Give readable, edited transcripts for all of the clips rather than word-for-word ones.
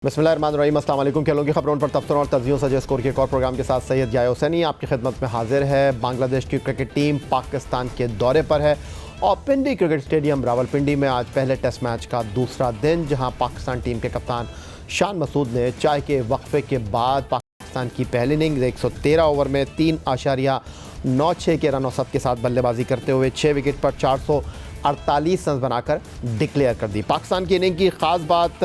बिस्मिल्लाहिर्रहमानिर्रहीम, अस्सलाम वालेकुम। खेलों की खबरों पर तफसील और तज्जियों से स्कोर के एक और प्रोग्राम के साथ सैयद जाय हुसैनी आपकी खिदमत में हाजिर है। बांग्लादेश की क्रिकेट टीम पाकिस्तान के दौरे पर है और पिंडी क्रिकेट स्टेडियम रावलपिंडी में आज पहले टेस्ट मैच का दूसरा दिन, जहां पाकिस्तान टीम के कप्तान शान मसूद ने चाय के वक्फे के बाद पाकिस्तान की पहली इनिंग्स 113 ओवर में 3.96 के रन औसत के साथ बल्लेबाजी करते हुए 6 विकेट पर 448 रन बनाकर डिक्लेयर कर दी। पाकिस्तान की इनिंग की ख़ास बात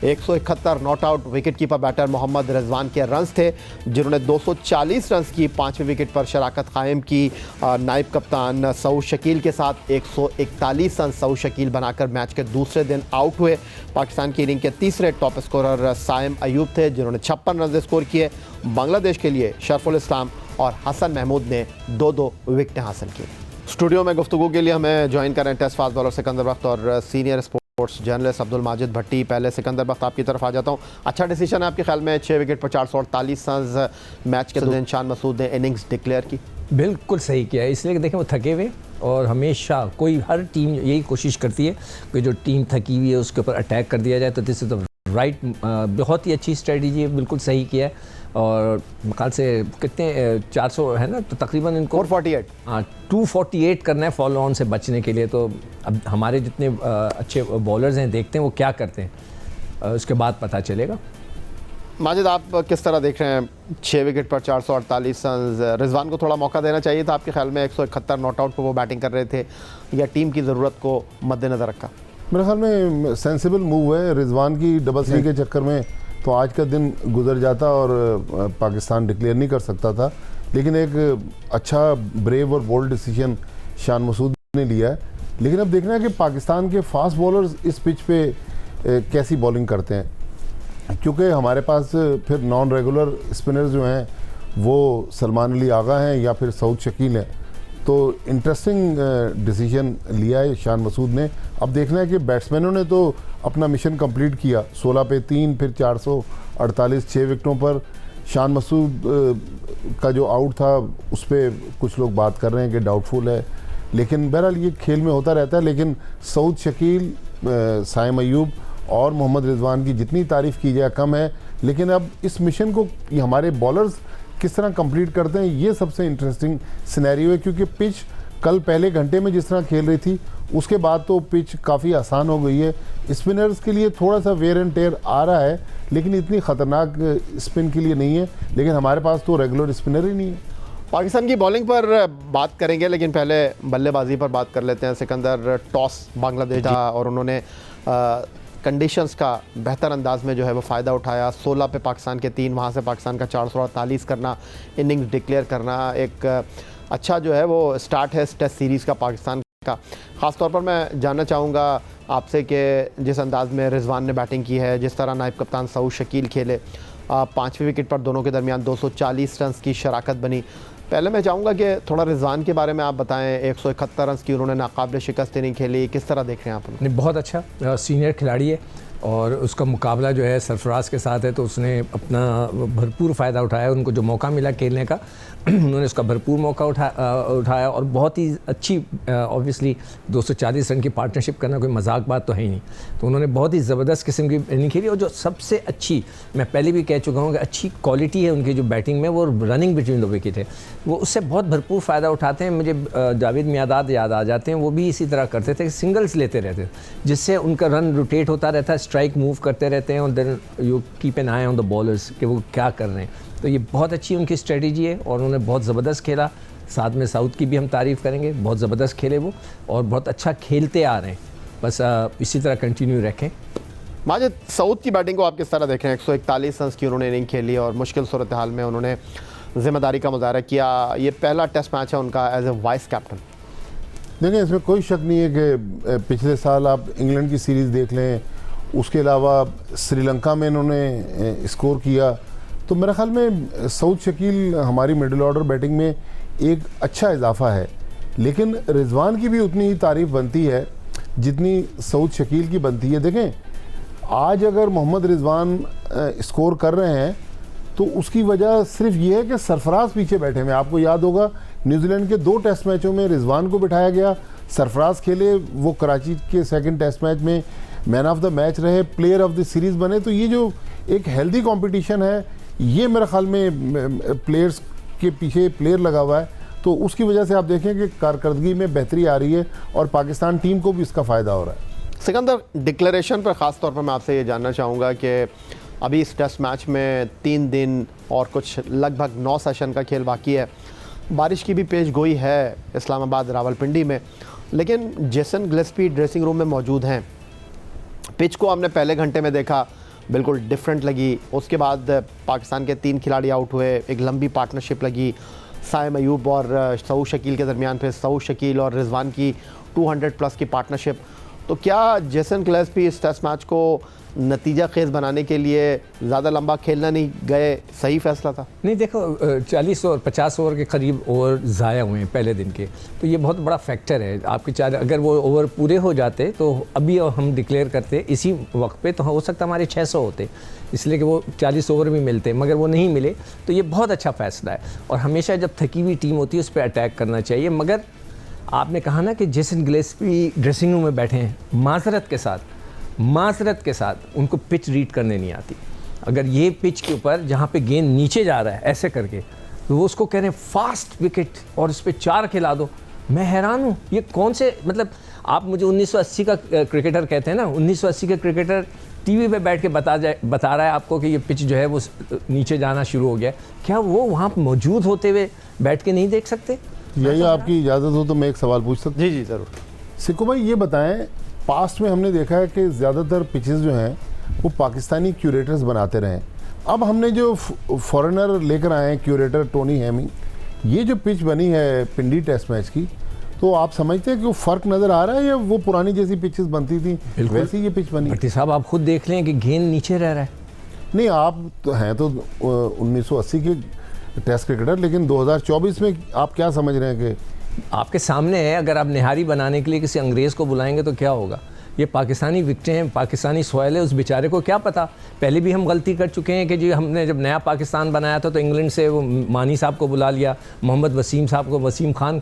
171 not out wicket keeper batter Mohammad Rizwan के रन्स थे, जिन्होंने 240 रन्स की 5वें विकेट पर शराकत कायम की। नायब कप्तान सऊद शकील के साथ 141 रन सऊद शकील बनाकर मैच के दूसरे दिन आउट हुए। पाकिस्तान की इनिंग के तीसरे टॉप स्कोरर साइम अयूब थे, जिन्होंने 56 रन स्कोर किए। बांग्लादेश के लिए शरफुल इस्लाम और हसन महमूद ने 2-2 विकेटें हासिल की। स्टूडियो में गुफ्तगू के लिए हमें ज्वाइन करें test fast bowler Sikandar Bakht और senior sports journalist Abdul Majid Bhatti. पहले सिकंदर बख्त आपकी तरफ आ जाता हूँ। अच्छा डिसीजन है आपके ख्याल में 6 विकेट पर 448 रन मैच के दिन शान मसूद ने इनिंग्स डिक्लेयर की? बिल्कुल सही किया है, इसलिए कि देखें वो थके हुए और हमेशा हर टीम यही कोशिश करती है कि जो टीम थकी हुई है उसके ऊपर अटैक कर दिया जाए। तो दिस इज़ द राइट, बहुत ही अच्छी स्ट्रेटजी है, बिल्कुल सही किया है। और मकाल से कितने 400 है ना, तो तकरीबन इनको 448 248 करना है फॉलो ऑन से बचने के लिए। तो अब हमारे जितने अच्छे बॉलर्स हैं, देखते हैं वो क्या करते हैं, उसके बाद पता चलेगा। माजिद, आप किस तरह देख रहे हैं 6 विकेट पर 448 रन? रिजवान को थोड़ा मौका देना चाहिए था आपके ख्याल में? 171 नॉट आउट पर वो बैटिंग कर रहे थे, या टीम की ज़रूरत को मद्देनज़र रखा? मेरे ख्याल में सेंसिबल मूव है। रिजवान की डबल सी के चक्कर में तो आज का दिन गुजर जाता और पाकिस्तान डिक्लेयर नहीं कर सकता था, लेकिन एक अच्छा ब्रेव और बोल्ड डिसीजन शान मसूद ने लिया है। लेकिन अब देखना है कि पाकिस्तान के फास्ट बॉलर्स इस पिच पे कैसी बॉलिंग करते हैं, क्योंकि हमारे पास फिर नॉन रेगुलर स्पिनर्स जो हैं वो सलमान अली आगा हैं या फिर सऊद शकील हैं। तो इंटरेस्टिंग डिसीजन लिया है शान मसूद ने। अब देखना है कि बैट्समैनों ने तो अपना मिशन कंप्लीट किया, 16 पे 3, फिर 448 6 विकेटों पर। शान मसूद का जो आउट था उस पर कुछ लोग बात कर रहे हैं कि डाउटफुल है, लेकिन बहरहाल ये खेल में होता रहता है। लेकिन सऊद शकील, साइम अयूब और मोहम्मद रिजवान की जितनी तारीफ़ की जाए कम है। लेकिन अब इस मिशन को हमारे बॉलर्स किस तरह कंप्लीट करते हैं, ये सबसे इंटरेस्टिंग सिनेरियो है, क्योंकि पिच कल पहले घंटे में जिस तरह खेल रही थी उसके बाद तो पिच काफ़ी आसान हो गई है। स्पिनर्स के लिए थोड़ा सा वेयर एंड टेयर आ रहा है, लेकिन इतनी ख़तरनाक स्पिन के लिए नहीं है। लेकिन हमारे पास तो रेगुलर स्पिनर ही नहीं है। पाकिस्तान की बॉलिंग पर बात करेंगे, लेकिन पहले बल्लेबाजी पर बात कर लेते हैं। सिकंदर, टॉस बांग्लादेश था और उन्होंने कंडीशंस का बेहतर अंदाज में जो है वो फ़ायदा उठाया। 16 पे पाकिस्तान के 3, वहाँ से पाकिस्तान का 448 करना, इनिंग्स डिक्लेयर करना एक अच्छा जो है वो स्टार्ट है टेस्ट सीरीज़ का पाकिस्तान का। ख़ास तौर पर मैं जानना चाहूँगा आपसे कि जिस अंदाज में रिजवान ने बैटिंग की है, जिस तरह नायब कप्तान सऊद शकील खेले, 5वें विकेट पर दोनों के दरमियान 240 रन की शराकत बनी। पहले मैं चाहूँगा कि थोड़ा रिजवान के बारे में आप बताएं। 171 रन की उन्होंने नाकाबिल शिकस्त नहीं खेली, किस तरह देख रहे हैं आप? नहीं, बहुत अच्छा सीनियर खिलाड़ी है और उसका मुकाबला जो है सरफराज के साथ है, तो उसने अपना भरपूर फ़ायदा उठाया। उनको जो मौका मिला खेलने का उन्होंने उसका भरपूर मौका उठाया और बहुत ही अच्छी, ऑब्वियसली 240 रन की पार्टनरशिप करना कोई मजाक बात तो है ही नहीं। तो उन्होंने बहुत ही ज़बरदस्त किस्म की इनिंग खेली और जो सबसे अच्छी, मैं पहले भी कह चुका हूँ कि अच्छी क्वालिटी है उनकी जो बैटिंग में, वो रनिंग बिटवीन द विकेट है, वो उससे बहुत भरपूर फ़ायदा उठाते हैं। मुझे जावेद मियादाद याद आ जाते हैं, वो भी इसी तरह करते थे, सिंगल्स लेते रहते, जिससे उनका रन रोटेट होता रहता है, स्ट्राइक मूव करते रहते हैं और then you keep an eye on the bowlers कि वो क्या कर रहे हैं। तो ये बहुत अच्छी उनकी स्ट्रेटजी है और उन्होंने बहुत ज़बरदस्त खेला। साथ में साउथ की भी हम तारीफ़ करेंगे, बहुत ज़बरदस्त खेले वो और बहुत अच्छा खेलते आ रहे हैं। बस इसी तरह कंटिन्यू रखें। माजिद, सऊद की बैटिंग को आप किस तरह देखें? 141 रन की उन्होंने इनिंग खेली और मुश्किल सूरत हाल में उन्होंने ज़िम्मेदारी का मुजाहरा किया। ये पहला टेस्ट मैच है उनका एज ए वाइस कैप्टन। देखिए, इसमें कोई शक नहीं है कि पिछले साल आप इंग्लैंड की सीरीज़ देख लें, उसके अलावा श्रीलंका में इन्होंने स्कोर किया। तो मेरे ख्याल में सऊद शकील हमारी मिडिल ऑर्डर बैटिंग में एक अच्छा इजाफा है, लेकिन रिजवान की भी उतनी ही तारीफ़ बनती है जितनी सऊद शकील की बनती है। देखें, आज अगर मोहम्मद रिजवान स्कोर कर रहे हैं तो उसकी वजह सिर्फ ये है कि सरफराज पीछे बैठे हुए। आपको याद होगा न्यूजीलैंड के 2 टेस्ट मैचों में रिजवान को बिठाया गया, सरफराज खेले, वो कराची के 2nd टेस्ट मैच में मैन ऑफ द मैच रहे, प्लेयर ऑफ द सीरीज़ बने। तो ये जो एक हेल्दी कंपटीशन है, ये मेरे ख्याल में प्लेयर्स के पीछे प्लेयर लगा हुआ है, तो उसकी वजह से आप देखें कि कारकर्दगी में बेहतरी आ रही है और पाकिस्तान टीम को भी इसका फ़ायदा हो रहा है। सिकंदर, डिक्लेरेशन पर ख़ास तौर पर मैं आपसे ये जानना चाहूँगा कि अभी इस टेस्ट मैच में 3 दिन और कुछ लगभग 9 सेशन का खेल बाकी है। बारिश की भी पेश गोई है इस्लामाबाद रावलपिंडी में, लेकिन जेसन गिलेस्पी ड्रेसिंग रूम में मौजूद हैं। पिच को हमने पहले घंटे में देखा, बिल्कुल डिफरेंट लगी। उसके बाद पाकिस्तान के 3 खिलाड़ी आउट हुए, एक लंबी पार्टनरशिप लगी साइम अयूब और सऊद शकील के दरमियान, फिर सऊद शकील और रिजवान की 200 प्लस की पार्टनरशिप। तो क्या जेसन गिलेस्पी इस टेस्ट मैच को नतीजा खेज बनाने के लिए ज़्यादा लंबा खेलना नहीं गए, सही फैसला था? नहीं, देखो 40 और 50 ओवर के करीब ओवर ज़ाया हुए हैं पहले दिन के, तो ये बहुत बड़ा फैक्टर है आपके। अगर वो ओवर पूरे हो जाते तो अभी हम डिक्लेयर करते इसी वक्त पे, तो हो सकता हमारे 600 होते, इसलिए कि वो 40 ओवर भी मिलते, मगर वो नहीं मिले। तो ये बहुत अच्छा फैसला है, और हमेशा जब थकी हुई टीम होती है उस पर अटैक करना चाहिए। मगर आपने कहा ना कि जेसन गिलेस्पी ड्रेसिंग रूम में बैठे हैं, माजरत के साथ उनको पिच रीड करने नहीं आती। अगर ये पिच के ऊपर जहाँ पे गेंद नीचे जा रहा है ऐसे करके, तो वो उसको कह रहे हैं फास्ट विकेट और इस पर 4 खिला दो। मैं हैरान हूँ, ये कौन से, मतलब आप मुझे 1980 का क्रिकेटर कहते हैं ना, 1980 का क्रिकेटर टीवी पे बैठ के बता रहा है आपको कि ये पिच जो है वो नीचे जाना शुरू हो गया। क्या वो वहाँ मौजूद होते हुए बैठ के नहीं देख सकते? यही आपकी इजाज़त हो तो मैं एक सवाल पूछ सकता हूँ? जी ज़रूर। सिक्कू भाई, ये बताएं, पास्ट में हमने देखा है कि ज़्यादातर पिचेस जो हैं वो पाकिस्तानी क्यूरेटर्स बनाते रहे। अब हमने जो फॉरेनर लेकर आए हैं क्यूरेटर टोनी हेमिंग, ये जो पिच बनी है पिंडी टेस्ट मैच की, तो आप समझते हैं कि वो फ़र्क नज़र आ रहा है या वो पुरानी जैसी पिचेस बनती थी वैसी ये पिच बनी? भट्टी साहब, आप खुद देख लें कि गेंद नीचे रह रहा है। नहीं, आप तो हैं तो 1980 के टेस्ट क्रिकेटर, लेकिन 2024 में आप क्या समझ रहे हैं कि आपके सामने है? अगर आप निहारी बनाने के लिए किसी अंग्रेज़ को बुलाएंगे तो क्या होगा? ये पाकिस्तानी विकेटें हैं, पाकिस्तानी सॉइल है, उस बेचारे को क्या पता। पहले भी हम गलती कर चुके हैं कि जी हमने जब नया पाकिस्तान बनाया था तो इंग्लैंड से वो मानी साहब को बुला लिया, मोहम्मद वसीम साहब को, वसीम खान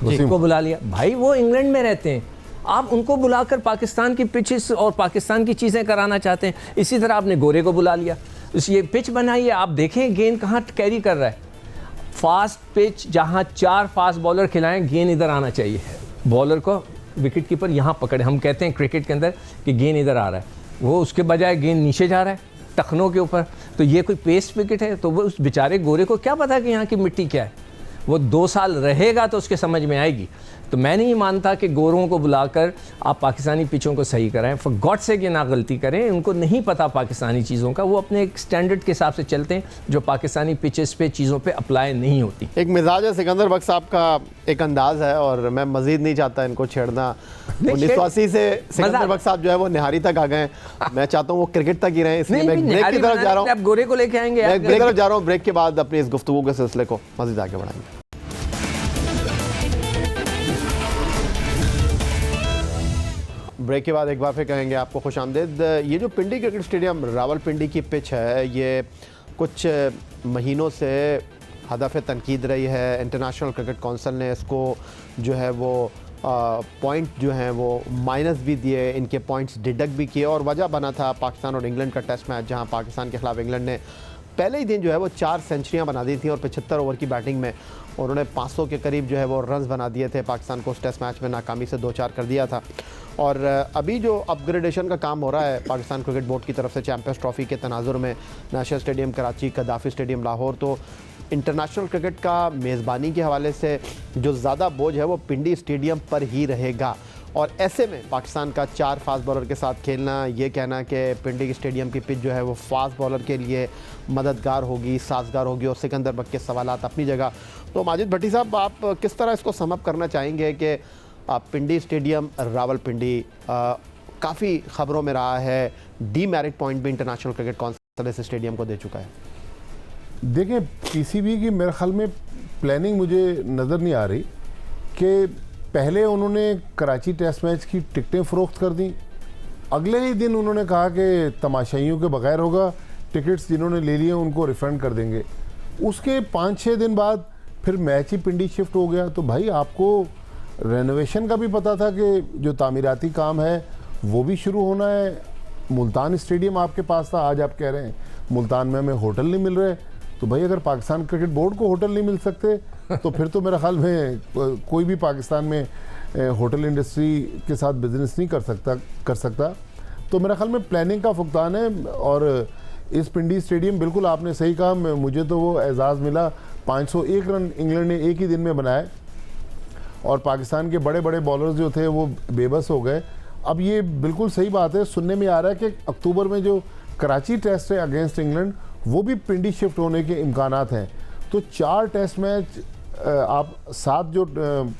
को बुला लिया। भाई वो इंग्लैंड में रहते हैं, आप उनको बुलाकर पाकिस्तान की पिचेस और पाकिस्तान की चीज़ें कराना चाहते हैं। इसी तरह आपने गोरे को बुला लिया, ये पिच बनाइए, आप देखें गेंद कहाँ कैरी कर रहा है। फास्ट पिच, जहाँ 4 फास्ट बॉलर खिलाएं, गेंद इधर आना चाहिए। बॉलर को विकेट कीपर यहाँ पकड़े, हम कहते हैं क्रिकेट के अंदर कि गेंद इधर आ रहा है, वो उसके बजाय गेंद नीचे जा रहा है टखनों के ऊपर। तो ये कोई पेस्ट विकेट है? तो वो उस बेचारे गोरे को क्या पता कि यहाँ की मिट्टी क्या है? वो 2 साल रहेगा तो उसके समझ में आएगी। तो मैं नहीं मानता कि गोरों को बुलाकर आप पाकिस्तानी पिचों को सही कराएं। फॉर गॉड से कि ना गलती करें, उनको नहीं पता पाकिस्तानी चीज़ों का, वो अपने एक स्टैंडर्ड के हिसाब से चलते हैं जो पाकिस्तानी पिचेस पे चीज़ों पे अप्लाई नहीं होती। एक मिजाज है सिकंदर बख्श साहब का, एक अंदाज़ है, और मैं मज़ीद नहीं चाहता इनको छेड़ना। 1980 से सिकंदर बख्श साहब जो है वो निहारी तक आ गए, मैं चाहता हूँ वो क्रिकेट तक ही रहे, इसलिए मैं ब्रेक की तरफ जा रहा हूँ। आप गोरे को लेके आएंगे, मैं ब्रेक की तरफ जा रहा हूँ। ब्रेक के बाद अपनी इस गुफ्तगू के सिलसिले को मज़ीद आगे बढ़ाएंगे। ब्रेक के बाद एक बार फिर कहेंगे आपको खुशामदीद। ये जो पिंडी क्रिकेट स्टेडियम रावलपिंडी की पिच है, ये कुछ महीनों से हदफ तनकीद रही है। इंटरनेशनल क्रिकेट काउंसिल ने इसको जो है वो पॉइंट जो हैं वो माइनस भी दिए, इनके पॉइंट्स डिडक्ट भी किए, और वजह बना था पाकिस्तान और इंग्लैंड का टेस्ट मैच, जहां पाकिस्तान के खिलाफ इंग्लैंड ने पहले ही दिन जो है वो 4 सेंचुरियां बना दी थी, और 75 ओवर की बैटिंग में उन्होंने 500 के करीब जो है वो रन्स बना दिए थे। पाकिस्तान को उस टेस्ट मैच में नाकामी से 2-4 कर दिया था। और अभी जो अपग्रेडेशन का काम हो रहा है पाकिस्तान क्रिकेट बोर्ड की तरफ से चैम्पियंस ट्रॉफी के तनाजुर में, national stadium Karachi, कदाफी stadium Lahore, तो इंटरनेशनल क्रिकेट का मेज़बानी के हवाले से जो ज़्यादा बोझ है वो पिंडी स्टेडियम पर ही रहेगा। और ऐसे में पाकिस्तान का 4 फास्ट बॉलर के साथ खेलना, ये कहना कि पिंडी स्टेडियम की पिच जो है वो फास्ट बॉलर के लिए मददगार होगी, साजगार होगी, और सिकंदर बख्श के सवालात अपनी जगह। तो माजिद भट्टी साहब, आप किस तरह इसको समअप करना चाहेंगे कि पिंडी स्टेडियम रावलपिंडी काफ़ी ख़बरों में रहा है, डीमेरिट पॉइंट भी इंटरनेशनल क्रिकेट काउंसिल इस स्टेडियम को दे चुका है? देखें, पीसीबी की मेरे ख्याल में प्लानिंग मुझे नज़र नहीं आ रही कि पहले उन्होंने कराची टेस्ट मैच की टिकटें फ़रोख्त कर दी, अगले ही दिन उन्होंने कहा कि तमाशाइयों के बगैर होगा, टिकट्स जिन्होंने ले लिए उनको रिफ़ंड कर देंगे। उसके 5-6 दिन बाद फिर मैच ही पिंडी शिफ्ट हो गया। तो भाई आपको रेनोवेशन का भी पता था कि जो तामीराती काम है वो भी शुरू होना है, मुल्तान स्टेडियम आपके पास था, आज आप कह रहे हैं मुल्तान में हमें होटल नहीं मिल रहे। तो भाई अगर पाकिस्तान क्रिकेट बोर्ड को होटल नहीं मिल सकते तो फिर तो मेरा ख्याल में कोई भी पाकिस्तान में होटल इंडस्ट्री के साथ बिजनेस नहीं कर सकता। तो मेरा ख्याल में प्लानिंग का फुकदान है। और इस पिंडी स्टेडियम, बिल्कुल आपने सही कहा, मुझे तो वो एजाज़ मिला, 501 रन इंग्लैंड ने एक ही दिन में बनाए और पाकिस्तान के बड़े बड़े बॉलर्स जो थे वो बेबस हो गए। अब ये बिल्कुल सही बात है, सुनने में आ रहा है कि अक्टूबर में जो कराची टेस्ट है अगेंस्ट इंग्लैंड, वो भी पिंडी शिफ्ट होने के इम्कानात हैं। तो 4 टेस्ट मैच आप 7 जो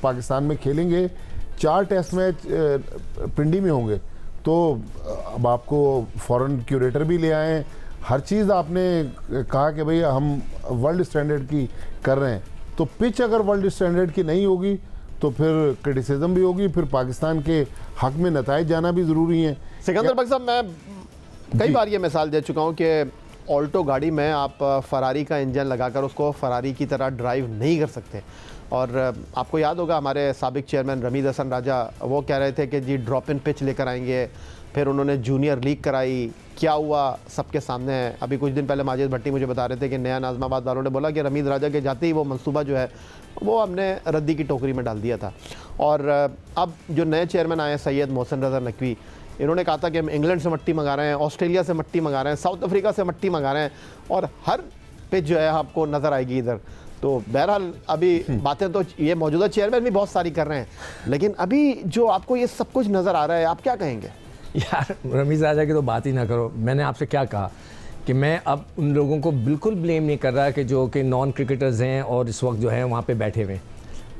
पाकिस्तान में खेलेंगे, 4 टेस्ट मैच पिंडी में होंगे। तो अब आपको फॉरेन क्यूरेटर भी ले आए, हर चीज़ आपने कहा कि भाई हम वर्ल्ड स्टैंडर्ड की कर रहे हैं। तो पिच अगर वर्ल्ड स्टैंडर्ड की नहीं होगी तो फिर क्रिटिसिज्म भी होगी, फिर पाकिस्तान के हक में नताइज जाना भी ज़रूरी है। सिकंदर बख्श साहब, मैं कई बार ये मिसाल दे चुका हूँ कि ऑल्टो गाड़ी में आप फरारी का इंजन लगाकर उसको फरारी की तरह ड्राइव नहीं कर सकते। और आपको याद होगा हमारे साबिक चेयरमैन रमीज़ हसन राजा वो कह रहे थे कि जी ड्रॉप इन पिच लेकर आएंगे, फिर उन्होंने जूनियर लीग कराई, क्या हुआ सबके सामने है। अभी कुछ दिन पहले माजिद भट्टी मुझे बता रहे थे कि नया नाज़माबाद वालों ने बोला कि रमीज़ राजा के जाते ही वो मंसूबा जो है वो हमने रद्दी की टोकरी में डाल दिया था। और अब जो नए चेयरमैन आए हैं सैयद मोहसिन रज़ा नकवी, इन्होंने कहा था कि हम इंग्लैंड से मट्टी मंगा रहे हैं, ऑस्ट्रेलिया से मट्टी मंगा रहे हैं, साउथ अफ्रीका से मट्टी मंगा रहे हैं और हर पिच जो है आपको नज़र आएगी इधर। तो बहरहाल अभी बातें तो ये मौजूदा चेयरमैन भी बहुत सारी कर रहे हैं, लेकिन अभी जो आपको ये सब कुछ नज़र आ रहा है, आप क्या कहेंगे? यार रमीज़ राजा की तो बात ही ना करो। मैंने आपसे क्या कहा कि मैं अब उन लोगों को बिल्कुल ब्लेम नहीं कर रहा कि जो कि नॉन क्रिकेटर्स हैं और इस वक्त जो है वहाँ पे बैठे हुए हैं।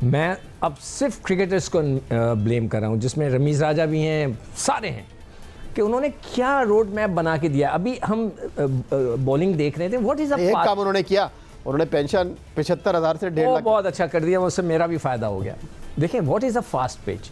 मैं अब सिर्फ क्रिकेटर्स को ब्लेम कर रहा हूँ, जिसमें रमीज़ राजा भी हैं, सारे हैं, कि उन्होंने क्या रोड मैप बना के दिया। अभी हम बॉलिंग देख रहे थे, व्हाट इज़ एक काम उन्होंने किया, उन्होंने पेंशन 75,000 से 1.5 लाख बहुत अच्छा कर दिया, उससे मेरा भी फ़ायदा हो गया। देखें what is a fast pitch,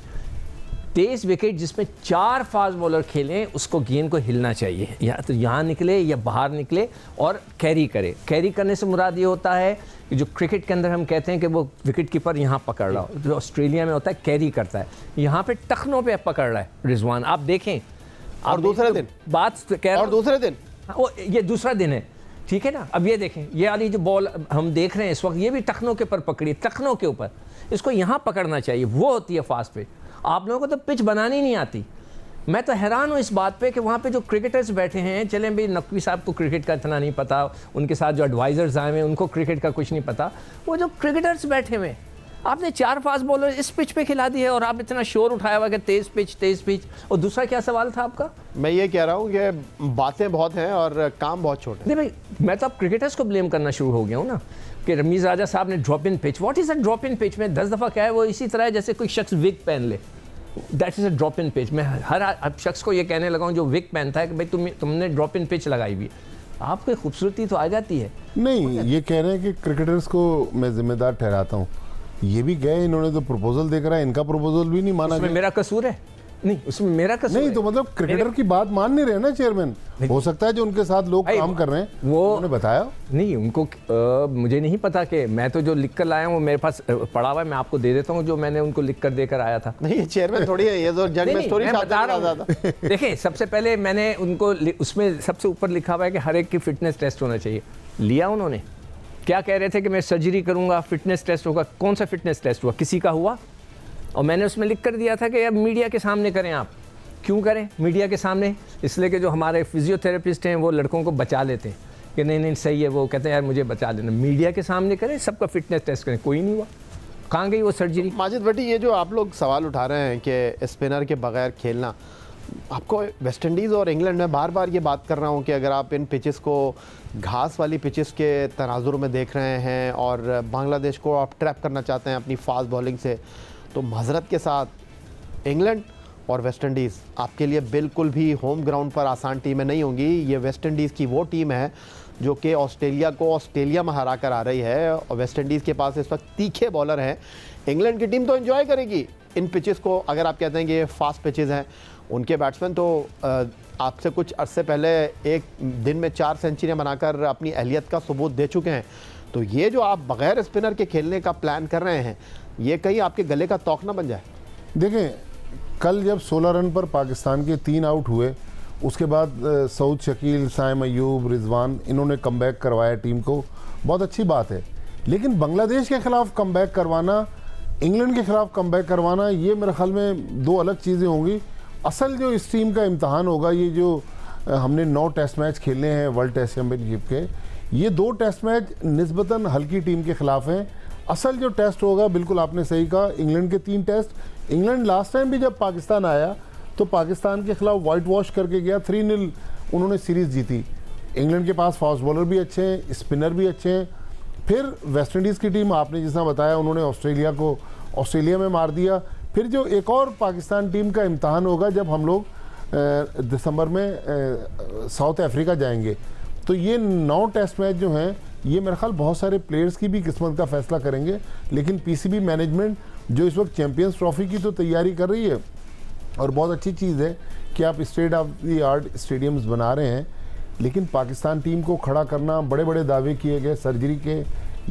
23 wicket जिसमें 4 फास्ट बॉलर खेलें, उसको गेंद को हिलना चाहिए, या तो यहाँ निकले या बाहर निकले और कैरी करे। कैरी करने से मुराद ये होता है कि जो क्रिकेट के अंदर हम कहते हैं कि वो विकेट कीपर यहाँ पकड़ रहा हो, जो ऑस्ट्रेलिया में होता है कैरी करता है, यहाँ पे टखनों पे पकड़ रहा है रिजवान, आप देखें। और दूसरे दिन बात कह रहा और दूसरे दिन वो ये दूसरा दिन है, ठीक है ना। अब ये देखें, ये वाली जो बॉल हम देख रहे हैं इस वक्त, ये भी टखनों के ऊपर पकड़ी, टखनों के ऊपर, इसको यहाँ पकड़ना चाहिए, वो होती है फास्ट पिच। आप लोगों को तो पिच बनानी नहीं आती। मैं तो हैरान हूँ इस बात पे कि वहाँ पे जो क्रिकेटर्स बैठे हैं, चलें भाई नकवी साहब को क्रिकेट का इतना नहीं पता, उनके साथ जो एडवाइज़र्स आए हैं उनको क्रिकेट का कुछ नहीं पता, वो जो क्रिकेटर्स बैठे हुए, आपने 4 फास्ट बॉलर इस पिच पे खिला दी है और आप इतना शोर उठाया हुआ कि तेज़ पिच। और दूसरा क्या सवाल था आपका? मैं ये कह रहा हूँ कि बातें बहुत हैं और काम बहुत छोटे हैं। नहीं भाई, मैं तो अब क्रिकेटर्स को ब्लेम करना शुरू हो गया हूँ ना कि रमीज़ राजा साहब ने drop in pitch, what is a drop in pitch में 10 दफ़ा क्या है, वो इसी तरह है जैसे कोई शख्स विग पहन ले, that is a drop in pitch. मैं हर शख्स को ये कहने लगा हूँ जो विग पहनता है कि भाई तुमने ड्रॉप इन पिच लगाई हुई है, आपकी खूबसूरती तो आ जाती है। नहीं, ये कह रहे हैं कि क्रिकेटर्स को मैं जिम्मेदार ठहराता हूँ, ये भी गए, इन्होंने तो प्रपोजल देकर आए, इनका प्रपोजल भी नहीं माना गया। मेरा कसूर है? नहीं, उसमें मेरा कसूर नहीं है। तो मतलब क्रिकेटर की बात मान नहीं रहे ना चेयरमैन। हो सकता है जो उनके साथ लोग काम कर रहे हैं वो उन्होंने बताया नहीं, उनको मुझे नहीं पता कि मैं तो जो लिख कर लाया हूँ वो मेरे पास पड़ा हुआ है, मैं आपको दे देता हूँ जो मैंने उनको लिख कर देकर आया था। नहीं, ये चेयरमैन थोड़ी है, ये तो जग में स्टोरी बता रहा हूँ। देखिए, सबसे पहले मैंने उनको उसमें सबसे ऊपर लिखा हुआ है कि हर एक की फिटनेस टेस्ट होना चाहिए। लिया उन्होंने? क्या कह रहे थे कि मैं सर्जरी करूंगा, फिटनेस टेस्ट होगा। कौन सा फिटनेस टेस्ट हुआ? किसी का हुआ? और मैंने उसमें लिख कर दिया था कि अब मीडिया के सामने करें। आप क्यों करें मीडिया के सामने? इसलिए कि जो हमारे फिजियोथेरेपिस्ट हैं वो लड़कों को बचा लेते हैं कि नहीं सही है, वो कहते हैं यार मुझे बचा लेना। मीडिया के सामने करें, सबका फिटनेस टेस्ट करें, कोई नहीं हुआ। कहाँ गई वो सर्जरी? माजिद भट्टी, ये जो आप लोग सवाल उठा रहे हैं कि स्पिनर के बगैर खेलना, आपको वेस्ट इंडीज़ और इंग्लैंड में बार बार ये बात कर रहा हूँ कि अगर आप इन पिचेस को घास वाली पिचेस के तनाजुर में देख रहे हैं और बांग्लादेश को आप ट्रैप करना चाहते हैं अपनी फास्ट बॉलिंग से, तो माजरत के साथ इंग्लैंड और वेस्ट इंडीज़ आपके लिए बिल्कुल भी होम ग्राउंड पर आसान टीमें नहीं होंगी। ये वेस्ट इंडीज़ की वो टीम है जो कि ऑस्ट्रेलिया को ऑस्ट्रेलिया में हरा कर आ रही है और वेस्ट इंडीज़ के पास इस वक्त तीखे बॉलर हैं। इंग्लैंड की टीम तो एंजॉय करेगी इन पिचेस को। अगर आप कहते हैं कि ये फास्ट पिचेस हैं, उनके बैट्समैन तो आपसे कुछ अरसे पहले एक दिन में 4 सेंचुरियाँ बनाकर अपनी अहलियत का सबूत दे चुके हैं। तो ये जो आप बग़ैर स्पिनर के खेलने का प्लान कर रहे हैं, ये कहीं आपके गले का तौक ना बन जाए। देखें, कल जब 16 रन पर पाकिस्तान के 3 आउट हुए उसके बाद सऊद शकील, साइम अयूब, रिजवान, इन्होंने कमबैक करवाया टीम को, बहुत अच्छी बात है। लेकिन बांग्लादेश के खिलाफ कमबैक करवाना, इंग्लैंड के खिलाफ कमबैक करवाना, ये मेरे ख्याल में दो अलग चीज़ें होंगी। असल जो इस टीम का इम्तहान होगा, ये जो हमने 9 टेस्ट मैच खेले हैं वर्ल्ड टेस्ट चैम्पियनशिप के, ये 2 टेस्ट मैच निस्बतन हल्की टीम के खिलाफ हैं। असल जो टेस्ट होगा, बिल्कुल आपने सही कहा, इंग्लैंड के 3 टेस्ट। इंग्लैंड लास्ट टाइम भी जब पाकिस्तान आया तो पाकिस्तान के खिलाफ वाइट वॉश करके गया, 3-0 उन्होंने सीरीज़ जीती। इंग्लैंड के पास फास्ट बॉलर भी अच्छे हैं, स्पिनर भी अच्छे हैं। फिर वेस्ट इंडीज़ की टीम, आपने जिस तरह बताया, उन्होंने ऑस्ट्रेलिया को ऑस्ट्रेलिया में मार दिया। फिर जो एक और पाकिस्तान टीम का इम्तहान होगा जब हम लोग दिसंबर में साउथ अफ्रीका जाएंगे, तो ये 9 टेस्ट मैच जो हैं, ये मेरे ख्याल बहुत सारे प्लेयर्स की भी किस्मत का फैसला करेंगे। लेकिन पीसीबी मैनेजमेंट जो इस वक्त चैंपियंस ट्रॉफी की तो तैयारी कर रही है, और बहुत अच्छी चीज़ है कि आप state of the art stadiums बना रहे हैं, लेकिन पाकिस्तान टीम को खड़ा करना, बड़े बड़े दावे किए गए सर्जरी के,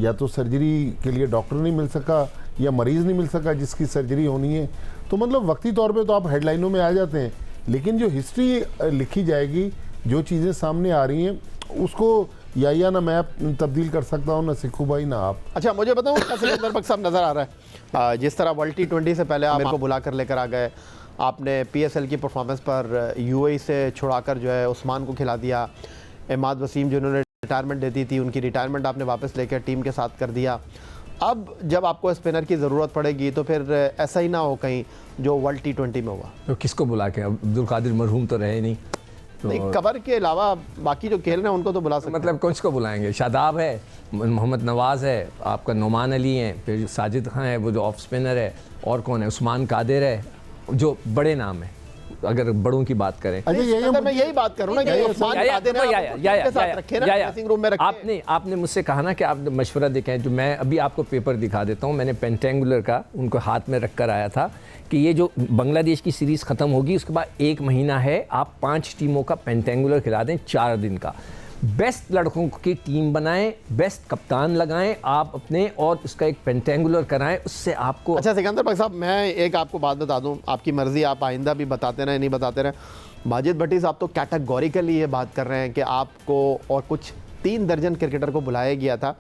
या तो सर्जरी के लिए डॉक्टर नहीं मिल सका या मरीज़ नहीं मिल सका जिसकी सर्जरी होनी है, तो मतलब वक्ती तौर पे तो आप हेडलाइनों में आ जाते हैं। लेकिन जो हिस्ट्री लिखी जाएगी, जो चीज़ें सामने आ रही हैं, उसको या ना मैं तब्दील कर सकता हूँ, ना सिक्खू भाई, ना आप। अच्छा, मुझे बताऊँ सिकंदर बख्श साहब, नज़र आ रहा है जिस तरह वर्ल्ड T20 से पहले आप मेरे को बुला कर लेकर आ गए, आपने PSL की परफॉर्मेंस पर UAE से छुड़ाकर जो है उस्मान को खिला दिया, इमाद वसीम जिन्होंने रिटायरमेंट देती थी, उनकी रिटायरमेंट आपने वापस लेकर टीम के साथ कर दिया। अब जब आपको स्पिनर की ज़रूरत पड़ेगी तो फिर ऐसा ही ना हो कहीं जो वर्ल्ड T20 में हुआ। तो किसको बुला के, अब्दुल कादिर मरहूम तो रहे नहीं, तो नहीं, कबर के अलावा बाकी जो खेल रहे हैं उनको तो बुला सकते हैं। मतलब किसको बुलाएंगे? शादाब है, मोहम्मद नवाज़ है, आपका नोमान अली है, फिर साजिद खान है वो जो ऑफ स्पिनर है, और कौन है, उस्मान कादिर है, जो बड़े नाम है अगर बड़ों की बात करें। अच्छा, मैं यही बात करूं ना कि उस्मान कादिर के साथ रखे ना, ड्रेसिंग रूम में रखे। आपने मुझसे कहा ना कि आप मशवरा दिखाएं, जो मैं अभी आपको पेपर दिखा देता हूं, मैंने पेंटेंगुलर का उनको हाथ में रख कर आया था कि ये जो बांग्लादेश की सीरीज़ ख़त्म होगी उसके बाद 1 महीना है, आप 5 टीमों का पेंटेंगुलर खिला दें 4 दिन का, बेस्ट लड़कों की टीम बनाएं, बेस्ट कप्तान लगाएं आप अपने, और उसका एक पेंटेंगुलर कराएं, उससे आपको। अच्छा सिकंदर बख्श साहब, मैं एक आपको बात बता दूं, आपकी मर्ज़ी, आप आइंदा भी बताते रहें नहीं बताते रहें। माजिद भट्टी साहब तो कैटेगोरिकली ये बात कर रहे हैं कि आपको और कुछ 3 दर्जन क्रिकेटर को बुलाया गया था,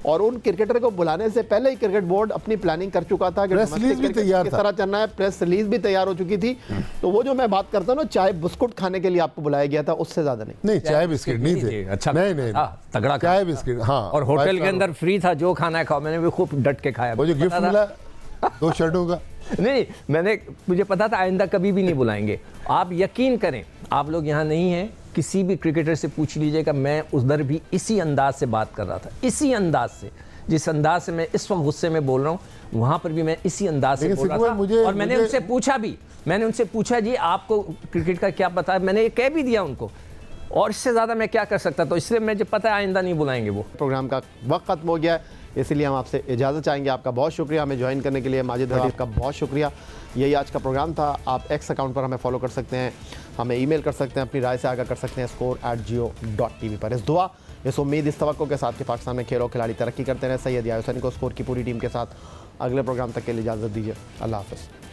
और उन क्रिकेटर को बुलाने से पहले ही क्रिकेट बोर्ड अपनी प्लानिंग कर चुका था कि प्रेस रिलीज भी तैयार किस तरह चलना है, प्रेस रिलीज भी तैयार हो चुकी थी। तो वो जो मैं बात करता हूँ ना, चाय बिस्कुट खाने के लिए आपको बुलाया गया था, उससे ज्यादा नहीं। चाय बिस्किट नहीं थे। अच्छा, नहीं तगड़ा चाय बिस्किट, हाँ, और होटल के अंदर फ्री था, जो खाना है खाओ, मैंने भी खूब डट के खाया। वो जो गिफ्ट मिला 2 शर्टों का, नहीं, मुझे पता था आइंदा कभी भी नहीं बुलाएंगे। आप यकीन करें, आप लोग यहाँ नहीं हैं, किसी भी क्रिकेटर से पूछ लीजिएगा, मैं उधर भी इसी अंदाज से बात कर रहा था, इसी अंदाज से, जिस अंदाज से मैं इस वक्त गुस्से में बोल रहा हूँ, वहाँ पर भी मैं इसी अंदाज से बोल रहा था। और मैंने उनसे पूछा जी आपको क्रिकेट का क्या पता है, मैंने ये कह भी दिया उनको, और इससे ज़्यादा मैं क्या कर सकता, तो इसलिए मुझे पता है आइंदा नहीं बुलाएंगे वो। प्रोग्राम का वक्त खत्म हो गया है, इसलिए हम आपसे इजाज़त चाहेंगे। आपका बहुत शुक्रिया हमें ज्वाइन करने के लिए, माजिद भट्टी का बहुत शुक्रिया। यही आज का प्रोग्राम था। आप एक्स अकाउंट पर हमें फॉलो कर सकते हैं, हमें ईमेल कर सकते हैं, अपनी राय से आगाह कर सकते हैं score@jio.tv पर। इस दुआ, इस उम्मीद, इस तवक्को के साथ कि पाकिस्तान में खेल और खिलाड़ी तरक्की करते रहे। सैयद याओ सैनी को स्कोर की पूरी टीम के साथ अगले प्रोग्राम तक के लिए इजाज़त दीजिए। अल्लाह हाफ़िज़।